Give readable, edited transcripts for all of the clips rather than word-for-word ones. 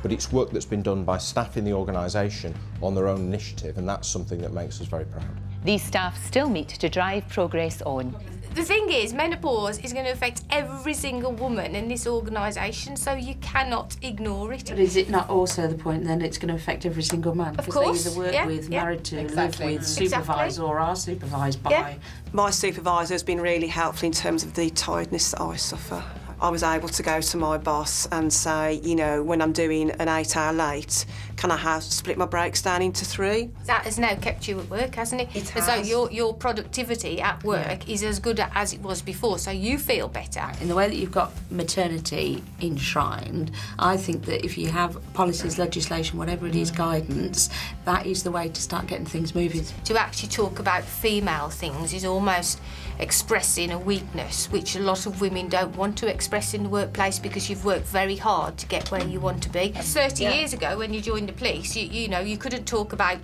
but it's work that's been done by staff in the organisation on their own initiative, and that's something that makes us very proud. These staff still meet to drive progress on. The thing is, menopause is going to affect every single woman in this organisation, so you cannot ignore it. But is it not also the point then it's going to affect every single man? Of course. Because they either work with, married to, live with, supervise or are supervised by. Yeah. My supervisor has been really helpful in terms of the tiredness that I suffer. I was able to go to my boss and say, you know, when I'm doing an 8-hour late, can I split my breaks down into 3? That has now kept you at work, hasn't it? It has. So your productivity at work is as good as it was before, so you feel better. In the way that you've got maternity enshrined, I think that if you have policies, legislation, whatever it is, guidance, that is the way to start getting things moving. To actually talk about female things is almost expressing a weakness, which a lot of women don't want to express in the workplace because you've worked very hard to get where you want to be. 30 years ago, when you joined the police, you know, you couldn't talk about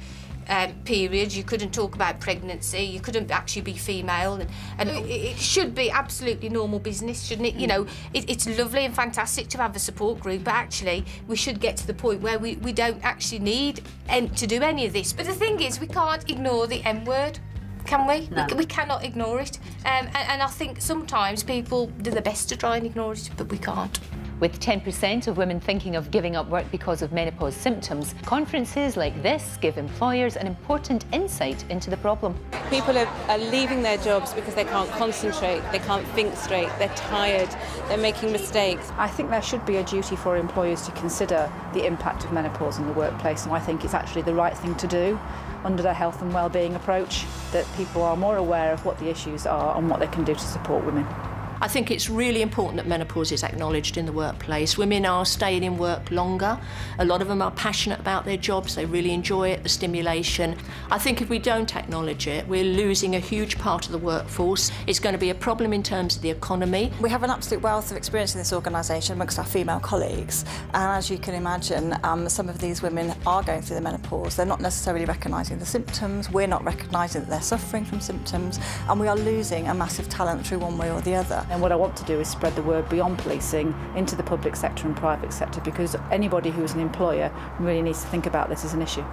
periods, you couldn't talk about pregnancy, you couldn't actually be female, and it should be absolutely normal business, shouldn't it? You know, it's lovely and fantastic to have a support group, but actually we should get to the point where we don't actually need to do any of this. But the thing is, we can't ignore the M word. Can we? No. We cannot ignore it. And I think sometimes people do their best to try and ignore it, but we can't. With 10% of women thinking of giving up work because of menopause symptoms, conferences like this give employers an important insight into the problem. People are leaving their jobs because they can't concentrate, they can't think straight, they're tired, they're making mistakes. I think there should be a duty for employers to consider the impact of menopause in the workplace, and I think it's actually the right thing to do under their health and well-being approach, that people are more aware of what the issues are and what they can do to support women. I think it's really important that menopause is acknowledged in the workplace. Women are staying in work longer. A lot of them are passionate about their jobs. They really enjoy it, the stimulation. I think if we don't acknowledge it, we're losing a huge part of the workforce. It's going to be a problem in terms of the economy. We have an absolute wealth of experience in this organisation amongst our female colleagues, and as you can imagine, some of these women are going through the menopause. They're not necessarily recognising the symptoms, we're not recognising that they're suffering from symptoms, and we are losing a massive talent through one way or the other. And what I want to do is spread the word beyond policing into the public sector and private sector, because anybody who is an employer really needs to think about this as an issue.